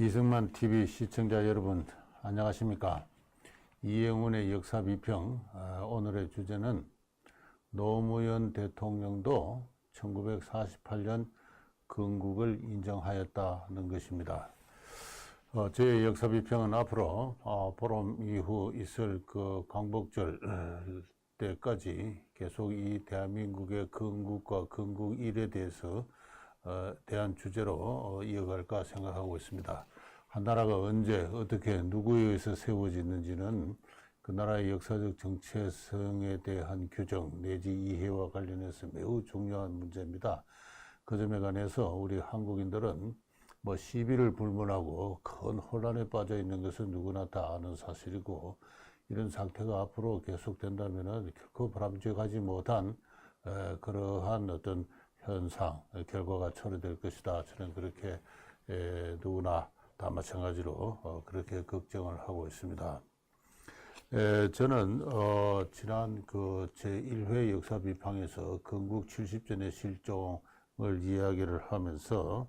이승만 TV 시청자 여러분, 안녕하십니까? 이영훈의 역사 비평. 오늘의 주제는 노무현 대통령도 1948년 건국을 인정하였다는 것입니다. 제 역사 비평은 앞으로 보름 이후 있을 그 광복절 때까지 계속 이 대한민국의 건국과 건국 일에 대해서 대한 주제로 이어갈까 생각하고 있습니다. 한 나라가 언제 어떻게 누구에 의해서 세워지는지는 그 나라의 역사적 정체성에 대한 규정 내지 이해와 관련해서 매우 중요한 문제입니다. 그 점에 관해서 우리 한국인들은 시비를 불문하고 큰 혼란에 빠져 있는 것은 누구나 다 아는 사실이고, 이런 상태가 앞으로 계속된다면 결코 바람직하지 못한 그러한 어떤 현상, 결과가 초래될 것이다. 저는 그렇게 누구나 다 마찬가지로 그렇게 걱정을 하고 있습니다. 저는 지난 그 제1회 역사 비평에서 건국 70전의 실종을 이야기를 하면서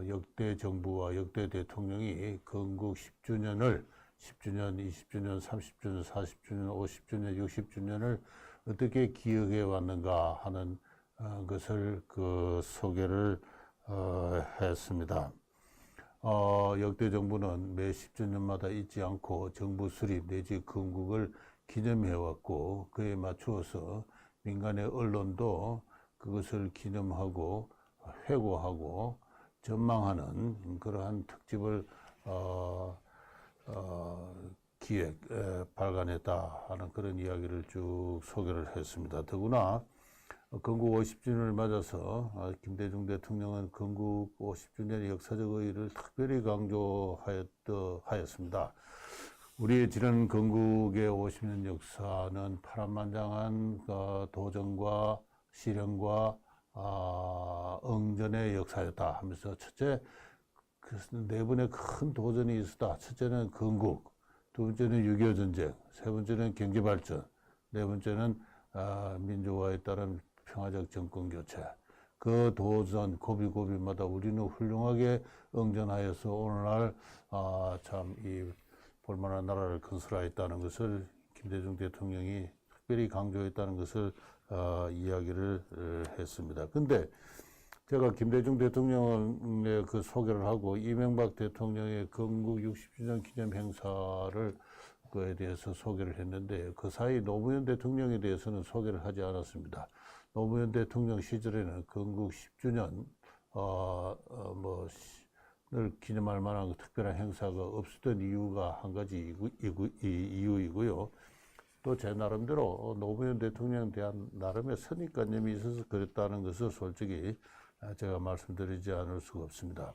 역대 정부와 역대 대통령이 건국 10주년을 10주년, 20주년, 30주년, 40주년, 50주년, 60주년을 어떻게 기억해 왔는가 하는 것을 소개를 했습니다. 역대 정부는 매 10주년마다 잊지 않고 정부 수립 내지 건국을 기념해 왔고, 그에 맞추어서 민간의 언론도 그것을 기념하고 회고하고 전망하는 그러한 특집을 발간했다 하는 그런 이야기를 쭉 소개를 했습니다. 더구나 건국 50주년을 맞아서 김대중 대통령은 건국 50주년의 역사적 의의를 특별히 강조하였습니다. 우리의 지난 건국의 50년 역사는 파란만장한 도전과 실현과 응전의 역사였다 하면서, 첫째, 네 번의 큰 도전이 있었다. 첫째는 건국, 두 번째는 6.25 전쟁, 세 번째는 경제발전, 네 번째는 민주화에 따른 평화적 정권교체. 그 도전 고비고비마다 우리는 훌륭하게 응전하여서 오늘날 참 이 볼만한 나라를 건설하였다는 것을 김대중 대통령이 특별히 강조했다는 것을 이야기를 했습니다. 근데 제가 김대중 대통령의 그 소개를 하고 이명박 대통령의 건국 60주년 기념 행사를 그에 대해서 소개를 했는데, 그 사이 노무현 대통령에 대해서는 소개를 하지 않았습니다. 노무현 대통령 시절에는 건국 10주년 를 기념할 만한 특별한 행사가 없었던 이유가 한 가지 이유이고요. 또 제 나름대로 노무현 대통령에 대한 나름의 선입관념이 있어서 그랬다는 것을 솔직히 제가 말씀드리지 않을 수가 없습니다.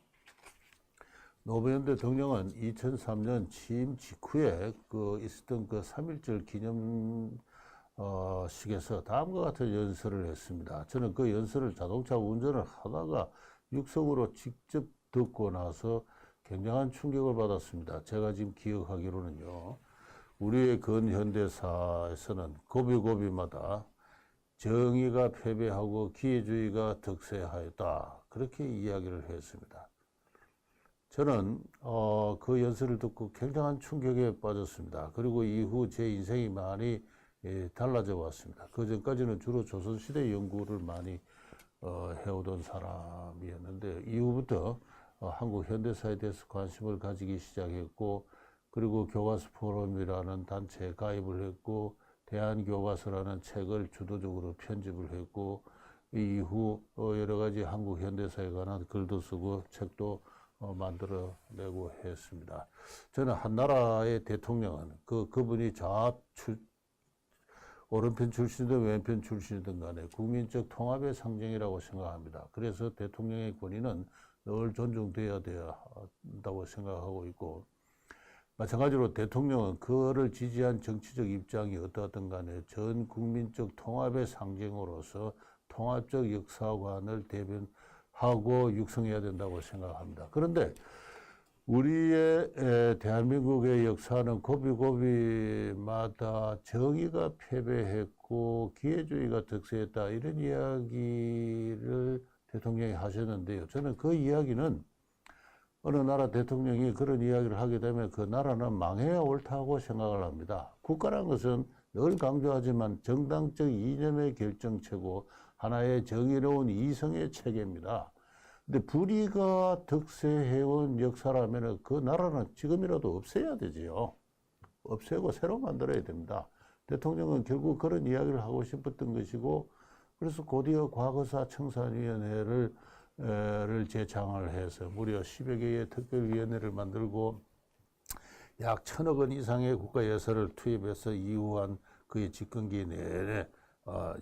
노무현 대통령은 2003년 취임 직후에 있었던 3.1절 기념식에서 다음과 같은 연설을 했습니다. 저는 그 연설을 자동차 운전을 하다가 육성으로 직접 듣고 나서 굉장한 충격을 받았습니다. 제가 지금 기억하기로는요, 우리의 근현대사에서는 고비고비마다 정의가 패배하고 기회주의가 득세하였다, 그렇게 이야기를 했습니다. 저는 그 연설을 듣고 굉장한 충격에 빠졌습니다. 그리고 이후 제 인생이 많이 달라져 왔습니다. 그 전까지는 주로 조선시대 연구를 많이 해오던 사람이었는데, 이후부터 한국 현대사에 대해서 관심을 가지기 시작했고, 그리고 교과서 포럼이라는 단체에 가입을 했고, 대한교과서라는 책을 주도적으로 편집을 했고, 이후 여러 가지 한국 현대사에 관한 글도 쓰고 책도 만들어내고 했습니다. 저는 한 나라의 대통령은 그분이 오른편 출신이든 왼편 출신이든 간에 국민적 통합의 상징이라고 생각합니다. 그래서 대통령의 권위는 늘 존중돼야 된다고 생각하고 있고, 마찬가지로 대통령은 그를 지지한 정치적 입장이 어떠하든 간에 전 국민적 통합의 상징으로서 통합적 역사관을 대변하고 육성해야 된다고 생각합니다. 그런데 우리의 대한민국의 역사는 고비고비마다 정의가 패배했고 기회주의가 득세했다, 이런 이야기를 대통령이 하셨는데요. 저는 그 이야기는 어느 나라 대통령이 그런 이야기를 하게 되면 그 나라는 망해야 옳다고 생각을 합니다. 국가란 것은 늘 강조하지만 정당적 이념의 결정체고 하나의 정의로운 이성의 체계입니다. 근데 불의가 득세해온 역사라면 그 나라는 지금이라도 없애야 되지요. 없애고 새로 만들어야 됩니다. 대통령은 결국 그런 이야기를 하고 싶었던 것이고, 그래서 곧이어 과거사 청산위원회를 재창을 해서 무려 10여 개의 특별위원회를 만들고 약 1,000억 원 이상의 국가 예산을 투입해서 이후한 그의 집권기 내내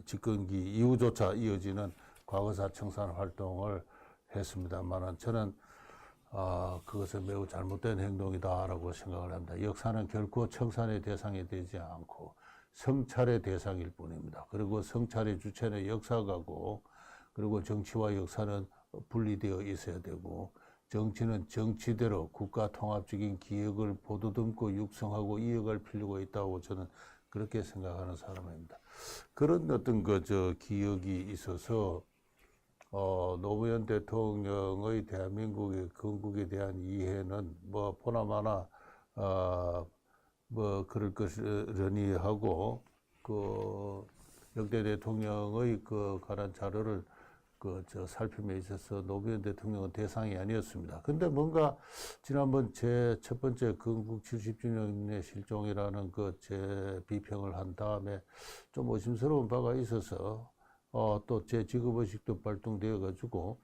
집권기 이후조차 이어지는 과거사 청산 활동을 했습니다만 저는 그것은 매우 잘못된 행동이다라고 생각을 합니다. 역사는 결코 청산의 대상이 되지 않고 성찰의 대상일 뿐입니다. 그리고 성찰의 주체는 역사가고, 그리고 정치와 역사는 분리되어 있어야 되고, 정치는 정치대로 국가 통합적인 기억을 보듬고 육성하고 이어갈 필요가 있다고 저는 그렇게 생각하는 사람입니다. 그런 어떤 기억이 있어서 노무현 대통령의 대한민국의 건국에 대한 이해는 뭐 보나마나 뭐 그럴 것이려니 하고, 그 역대 대통령의 그 관한 자료를 살핌에 있어서 노무현 대통령은 대상이 아니었습니다. 근데 뭔가 지난번 제 첫 번째 건국 70주년의 실종이라는 제 비평을 한 다음에 좀 의심스러운 바가 있어서 또 제 직업의식도 발동되어 가지고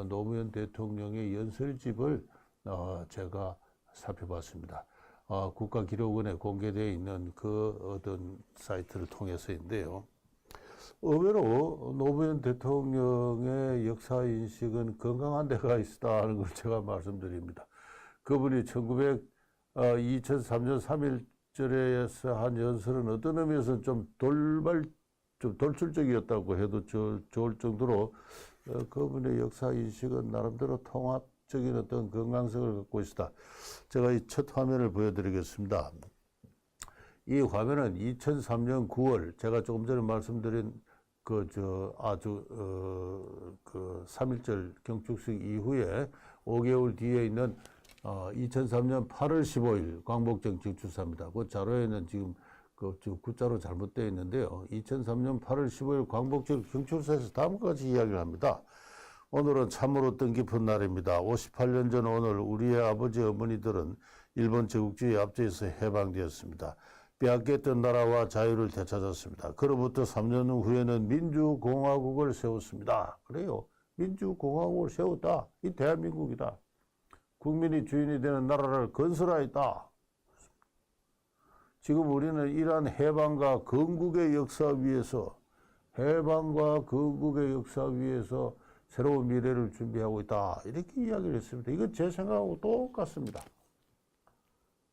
노무현 대통령의 연설집을 제가 살펴봤습니다. 국가기록원에 공개되어 있는 그 어떤 사이트를 통해서인데요. 의외로 노무현 대통령의 역사인식은 건강한 데가 있다는 걸 제가 말씀드립니다. 그분이 2003년 3.1절에서 한 연설은 어떤 의미에서는 좀 돌출적이었다고 해도 좋을 정도로 그분의 역사인식은 나름대로 통합적인 어떤 건강성을 갖고 있다. 제가 이 첫 화면을 보여드리겠습니다. 이 화면은 2003년 9월 제가 조금 전에 말씀드린 3.1절 경축식 이후에 5개월 뒤에 있는 2003년 8월 15일 광복절 주사입니다. 그 자료에는 지금 구자로 잘못되어 있는데요. 2003년 8월 15일 광복절 경축사에서 다음과 같이 이야기를 합니다. 오늘은 참으로 뜻깊은 날입니다. 58년 전 오늘 우리의 아버지 어머니들은 일본 제국주의 압제에서 해방되었습니다. 빼앗겼던 나라와 자유를 되찾았습니다. 그로부터 3년 후에는 민주공화국을 세웠습니다. 그래요. 민주공화국을 세웠다. 이 대한민국이다. 국민이 주인이 되는 나라를 건설하였다. 지금 우리는 이러한 해방과 건국의 역사 위에서 새로운 미래를 준비하고 있다. 이렇게 이야기를 했습니다. 이건 제 생각하고 똑같습니다.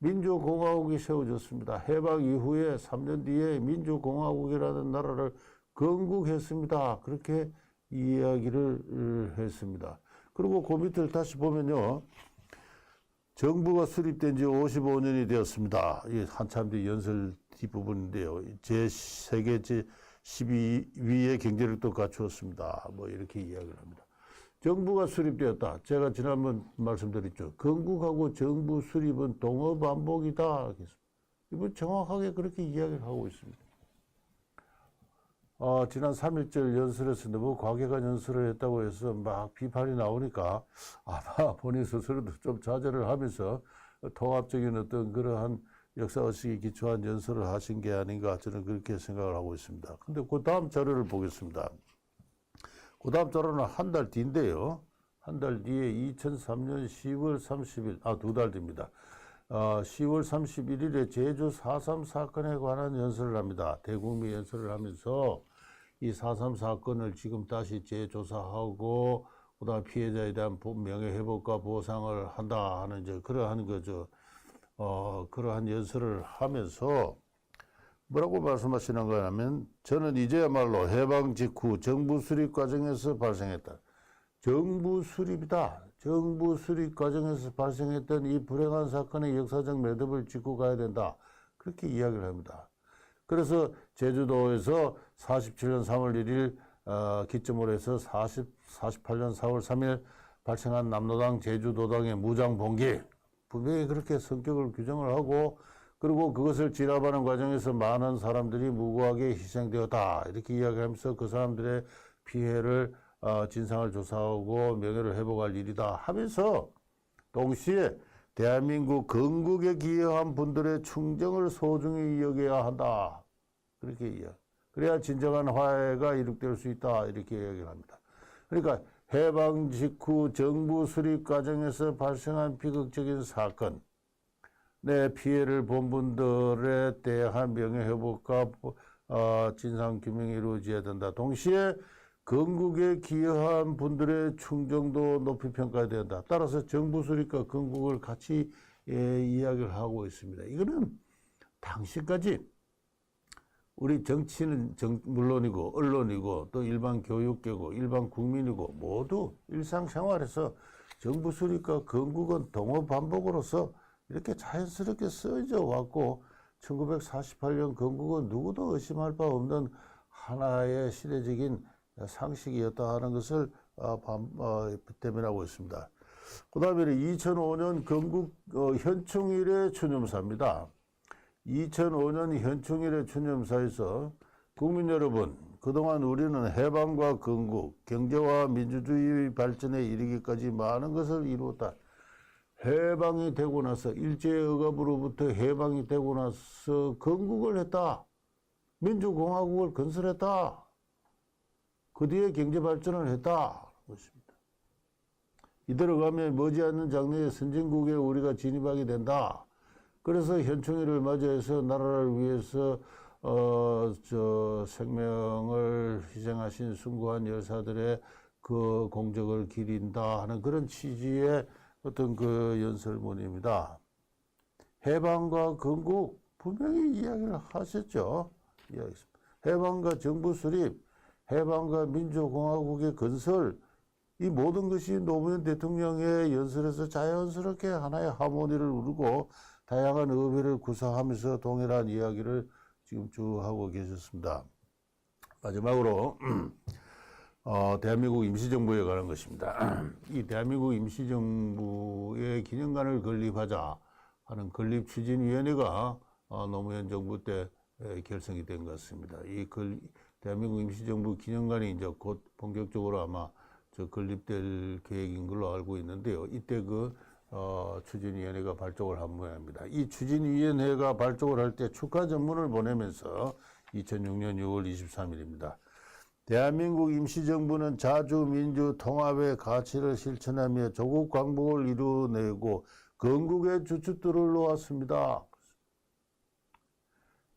민주공화국이 세워졌습니다. 해방 이후에 3년 뒤에 민주공화국이라는 나라를 건국했습니다. 그렇게 이야기를 했습니다. 그리고 그 밑을 다시 보면요. 정부가 수립된 지 55년이 되었습니다. 이 한참 뒤 연설 뒷부분인데요. 제3개 제12위의 경제력도 갖추었습니다. 뭐 이렇게 이야기를 합니다. 정부가 수립되었다. 제가 지난번 말씀드렸죠. 건국하고 정부 수립은 동어반복이다. 이번 정확하게 그렇게 이야기를 하고 있습니다. 지난 3.1절 연설에서 너무 과격한 연설을 했다고 해서 막 비판이 나오니까 아마 본인 스스로도 좀 자제를 하면서 통합적인 어떤 그러한 역사의식에 기초한 연설을 하신 게 아닌가 저는 그렇게 생각을 하고 있습니다. 근데 그 다음 자료를 보겠습니다. 그 다음 자료는 한 달 뒤인데요. 한 달 뒤에 2003년 10월 30일, 두 달 뒤입니다. 10월 31일에 제주 4.3 사건에 관한 연설을 합니다. 대국민 연설을 하면서 이 4.3 사건을 지금 다시 재조사하고 그다음 피해자에 대한 명예회복과 보상을 한다 하는 이제 그러한 그러한 연설을 하면서 뭐라고 말씀하시는 거냐면 저는 이제야말로 해방 직후 정부 수립 과정에서 발생했다. 정부 수립이다. 정부 수립 과정에서 발생했던 이 불행한 사건의 역사적 매듭을 짚고 가야 된다. 그렇게 이야기를 합니다. 그래서 제주도에서 47년 3월 1일 기점으로 해서 48년 4월 3일 발생한 남로당 제주도당의 무장 봉기, 분명히 그렇게 성격을 규정을 하고, 그리고 그것을 진압하는 과정에서 많은 사람들이 무고하게 희생되었다 이렇게 이야기하면서 그 사람들의 피해를 진상을 조사하고 명예를 회복할 일이다 하면서 동시에 대한민국 건국에 기여한 분들의 충정을 소중히 여겨야 한다 그렇게 이야기. 그래야 진정한 화해가 이룩될 수 있다 이렇게 이야기를 합니다. 그러니까 해방 직후 정부 수립 과정에서 발생한 비극적인 사건, 내 피해를 본 분들에 대한 명예회복과 진상규명이 이루어져야 된다. 동시에 건국에 기여한 분들의 충정도 높이 평가해야 된다. 따라서 정부 수립과 건국을 같이 이야기를 하고 있습니다. 이거는 당시까지 우리 정치는 물론이고 언론이고 또 일반 교육계고 일반 국민이고 모두 일상생활에서 정부 수립과 건국은 동어 반복으로서 이렇게 자연스럽게 쓰여져 왔고 1948년 건국은 누구도 의심할 바 없는 하나의 시대적인 상식이었다 하는 것을 대변하고 있습니다. 그 다음에 2005년 건국 현충일의 추념사입니다. 2005년 현충일의 추념사에서 국민 여러분, 그동안 우리는 해방과 건국, 경제와 민주주의 발전에 이르기까지 많은 것을 이루었다. 해방이 되고 나서 일제의갑으로부터 해방이 되고 나서 건국을 했다. 민주공화국을 건설했다. 그 뒤에 경제발전을 했다. 것입니다. 이대로 가면 머지않는 장래의 선진국에 우리가 진입하게 된다. 그래서 현충일을 맞이해서 나라를 위해서 생명을 희생하신 숭고한 열사들의 그 공적을 기린다 하는 그런 취지의 어떤 그 연설문입니다. 해방과 건국 분명히 이야기를 하셨죠. 해방과 정부 수립, 해방과 민주공화국의 건설, 이 모든 것이 노무현 대통령의 연설에서 자연스럽게 하나의 하모니를 이루고 다양한 의회를 구사하면서 동일한 이야기를 지금 쭉 하고 계셨습니다. 마지막으로 대한민국 임시정부에 관한 것입니다. 이 대한민국 임시정부의 기념관을 건립하자 하는 건립추진위원회가 노무현 정부 때 결성이 된 것 같습니다. 이 대한민국 임시정부 기념관이 이제 곧 본격적으로 아마 건립될 계획인 걸로 알고 있는데요. 이때 추진위원회가 발족을 한 모양입니다. 이 추진위원회가 발족을 할 때 축하 전문을 보내면서 2006년 6월 23일입니다. 대한민국 임시정부는 자주민주 통합의 가치를 실천하며 조국 광복을 이루어내고 건국의 주춧돌을 놓았습니다.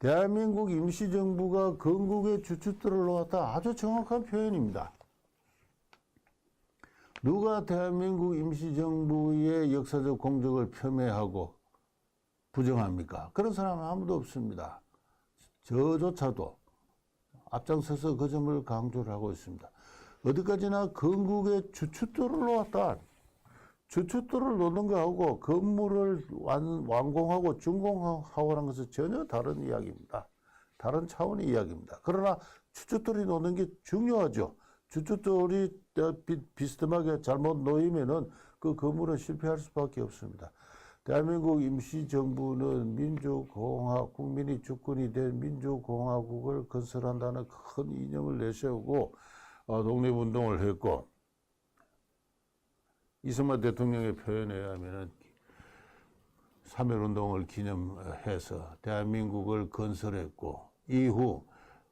대한민국 임시정부가 건국의 주춧돌을 놓았다. 아주 정확한 표현입니다. 누가 대한민국 임시정부의 역사적 공적을 폄훼하고 부정합니까? 그런 사람은 아무도 없습니다. 저조차도 앞장서서 그 점을 강조를 하고 있습니다. 어디까지나 건국의 주춧돌을 놓았다. 주춧돌을 놓는 것하고 건물을 완공하고 준공하고라는 것은 전혀 다른 이야기입니다. 다른 차원의 이야기입니다. 그러나 주춧돌이 놓는 게 중요하죠. 주춧돌이 비스듬하게 잘못 놓이면은 그 건물은 실패할 수밖에 없습니다. 대한민국 임시정부는 국민이 주권이 된 민주공화국을 건설한다는 큰 이념을 내세우고 독립운동을 했고, 이승만 대통령의 표현에 의하면 3.1운동을 기념해서 대한민국을 건설했고, 이후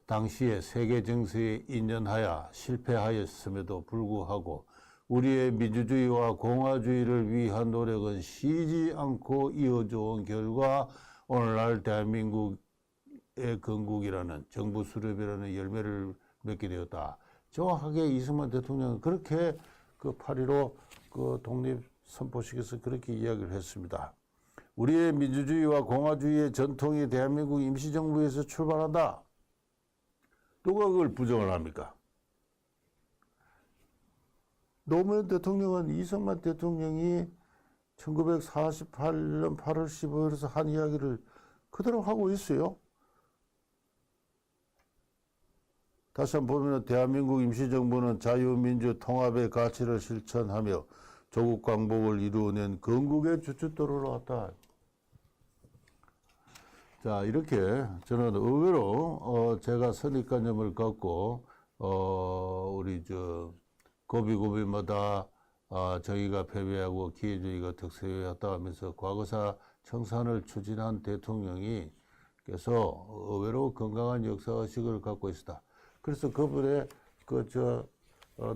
당시에 세계 정세에 인연하여 실패하였음에도 불구하고 우리의 민주주의와 공화주의를 위한 노력은 쉬지 않고 이어져 온 결과 오늘날 대한민국의 건국이라는 정부 수립이라는 열매를 맺게 되었다. 정확하게 이승만 대통령은 그렇게 8.15 독립선포식에서 그렇게 이야기를 했습니다. 우리의 민주주의와 공화주의의 전통이 대한민국 임시정부에서 출발한다. 누가 그걸 부정을 합니까? 노무현 대통령은 이승만 대통령이 1948년 8월 15일에서 한 이야기를 그대로 하고 있어요. 다시 한번 보면 대한민국 임시정부는 자유민주 통합의 가치를 실천하며 조국 광복을 이루어낸 건국의 주춧돌을 놓았다. 자, 이렇게 저는 의외로 제가 선입관념을 갖고 우리 고비고비마다 정의가 패배하고 기회주의가 득세하였다 하면서 과거사 청산을 추진한 대통령이 께서 의외로 건강한 역사의식을 갖고 있다. 그래서 그분의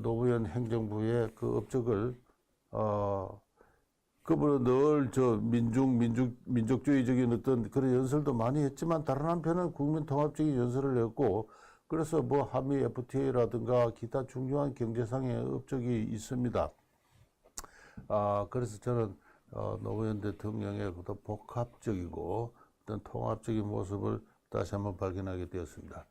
노무현 행정부의 그 업적을 그분은 늘 민족주의적인 어떤 그런 연설도 많이 했지만 다른 한편은 국민 통합적인 연설을 했고 그래서 뭐 한미 FTA라든가 기타 중요한 경제상의 업적이 있습니다. 그래서 저는 노무현 대통령의 더 복합적이고 어떤 통합적인 모습을 다시 한번 발견하게 되었습니다.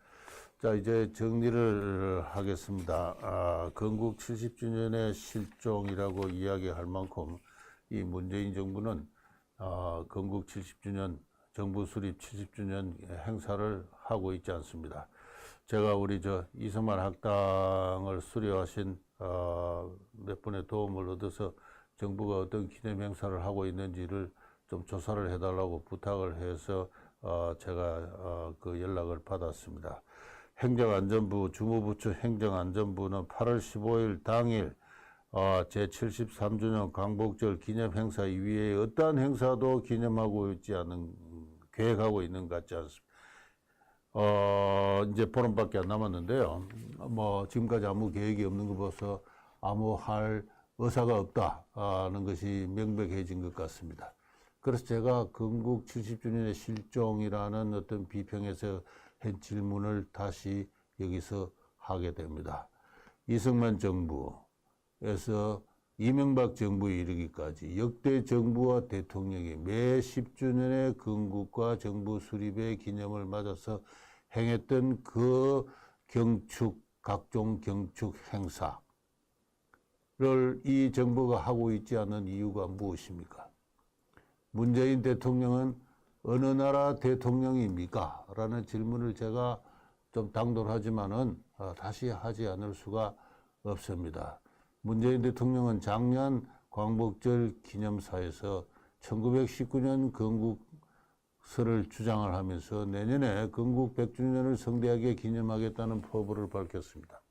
자, 이제 정리를 하겠습니다. 건국 70주년의 실종이라고 이야기할 만큼 이 문재인 정부는 건국 70주년, 정부 수립 70주년 행사를 하고 있지 않습니다. 제가 우리 이승만 학당을 수료하신 몇 분의 도움을 얻어서 정부가 어떤 기념 행사를 하고 있는지를 좀 조사를 해달라고 부탁을 해서 제가 그 연락을 받았습니다. 행정안전부, 주무부처 행정안전부는 8월 15일 당일 제73주년 광복절 기념 행사 이외에 어떠한 행사도 기념하고 있지 않은, 계획하고 있는 것 같지 않습니다. 이제 보름밖에 안 남았는데요. 뭐 지금까지 아무 계획이 없는 거 봐서 아무 할 의사가 없다는 것이 명백해진 것 같습니다. 그래서 제가 건국 70주년의 실종이라는 어떤 비평에서 한 질문을 다시 여기서 하게 됩니다. 이승만 정부에서 이명박 정부에 이르기까지 역대 정부와 대통령이 매 10주년의 건국과 정부 수립의 기념을 맞아서 행했던 그 각종 경축 행사를 이 정부가 하고 있지 않은 이유가 무엇입니까? 문재인 대통령은 어느 나라 대통령입니까? 라는 질문을 제가 좀 당돌하지만은 다시 하지 않을 수가 없습니다. 문재인 대통령은 작년 광복절 기념사에서 1919년 건국설을 주장을 하면서 내년에 건국 100주년을 성대하게 기념하겠다는 포부를 밝혔습니다.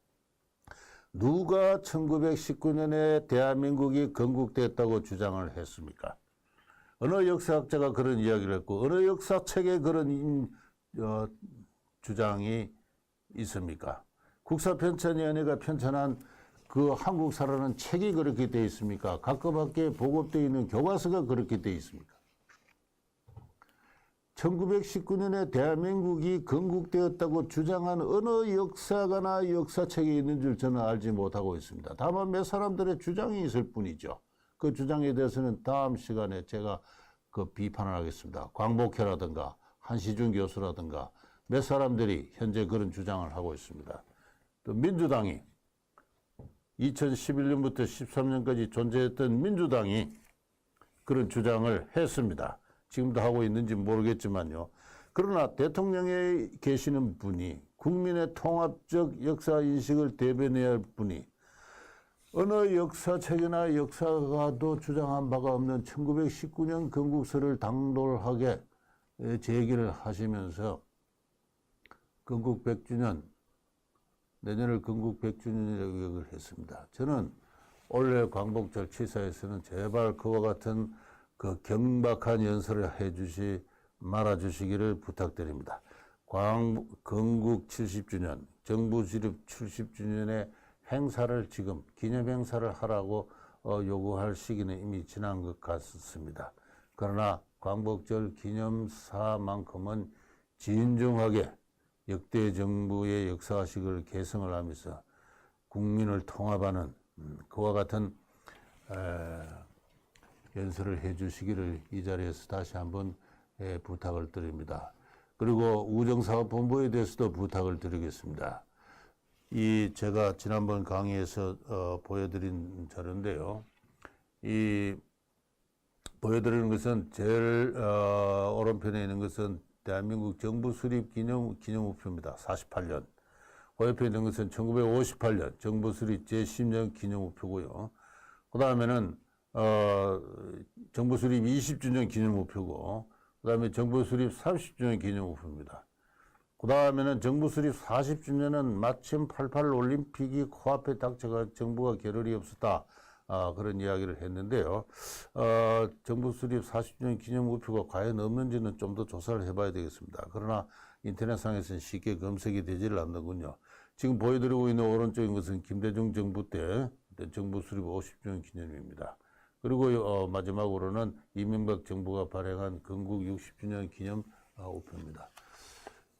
누가 1919년에 대한민국이 건국됐다고 주장을 했습니까? 어느 역사학자가 그런 이야기를 했고 어느 역사책에 그런 주장이 있습니까? 국사편찬위원회가 편찬한 그 한국사라는 책이 그렇게 되어 있습니까? 가끔 학교에 보급되어 있는 교과서가 그렇게 되어 있습니까? 1919년에 대한민국이 건국되었다고 주장한 어느 역사가나 역사책에 있는 줄 저는 알지 못하고 있습니다. 다만 몇 사람들의 주장이 있을 뿐이죠. 그 주장에 대해서는 다음 시간에 제가 그 비판을 하겠습니다. 광복회라든가 한시중 교수라든가 몇 사람들이 현재 그런 주장을 하고 있습니다. 또 민주당이 2011년부터 13년까지 존재했던 민주당이 그런 주장을 했습니다. 지금도 하고 있는지 모르겠지만요. 그러나 대통령에 계시는 분이 국민의 통합적 역사인식을 대변해야 할 분이 어느 역사책이나 역사가도 주장한 바가 없는 1919년 건국설을 당돌하게 제기를 하시면서 건국 100주년, 내년을 건국 100주년이라고 얘기를 했습니다. 저는 올해 광복절 치사에서는 제발 그와 같은 그 경박한 연설을 해주시 말아주시기를 부탁드립니다. 건국 70주년, 정부 수립 70주년의 행사를 지금 기념행사를 하라고 요구할 시기는 이미 지난 것 같습니다. 그러나 광복절 기념사만큼은 진중하게 역대 정부의 역사식을 개성을 하면서 국민을 통합하는 그와 같은 연설을 해 주시기를 이 자리에서 다시 한번 부탁을 드립니다. 그리고 우정사업본부에 대해서도 부탁을 드리겠습니다. 이 제가 지난번 강의에서 보여드린 자료인데요. 이 보여드리는 것은 제일 오른편에 있는 것은 대한민국 정부 수립 기념우표입니다. 48년. 그 옆에 있는 것은 1958년 정부 수립 제10년 기념우표고요. 그 다음에는 정부 수립 20주년 기념우표고, 그 다음에 정부 수립 30주년 기념우표입니다. 그 다음에는 정부 수립 40주년은 마침 88 올림픽이 코앞에 닥쳐가 정부가 겨를이 없었다. 그런 이야기를 했는데요. 정부 수립 40주년 기념우표가 과연 없는지는 좀 더 조사를 해봐야 되겠습니다. 그러나 인터넷상에서는 쉽게 검색이 되지를 않는군요. 지금 보여드리고 있는 오른쪽인 것은 김대중 정부 때 정부 수립 50주년 기념입니다. 그리고 마지막으로는 이명박 정부가 발행한 건국 60주년 기념 우표입니다.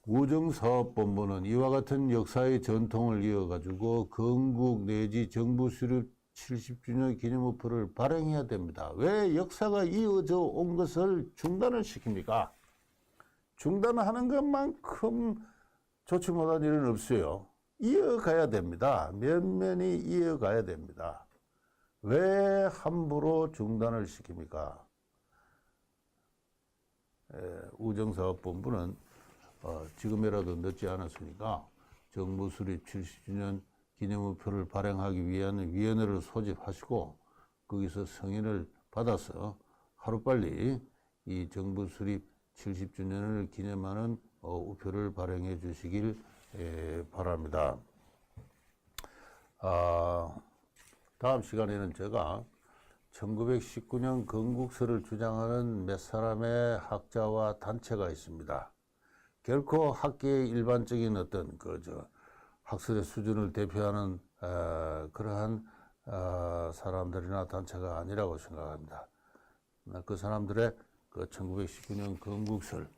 우정사업본부는 이와 같은 역사의 전통을 이어가지고 건국 내지 정부 수립 70주년 기념우표를 발행해야 됩니다. 왜 역사가 이어져 온 것을 중단을 시킵니까? 중단하는 것만큼 좋지 못한 일은 없어요. 이어가야 됩니다. 면면이 이어가야 됩니다. 왜 함부로 중단을 시킵니까? 우정사업본부는 지금이라도 늦지 않았으니까 정부 수립 70주년 기념우표를 발행하기 위한 위원회를 소집하시고 거기서 승인을 받아서 하루빨리 이 정부 수립 70주년을 기념하는 우표를 발행해 주시길 바랍니다. 다음 시간에는 제가 1919년 건국설을 주장하는 몇 사람의 학자와 단체가 있습니다. 결코 학계의 일반적인 어떤 학술의 수준을 대표하는 그러한 사람들이나 단체가 아니라고 생각합니다. 그 사람들의 1919년 건국설을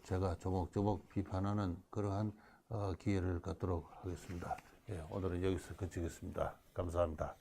제가 조목조목 비판하는 그러한 기회를 갖도록 하겠습니다. 오늘은 여기서 그치겠습니다. 감사합니다.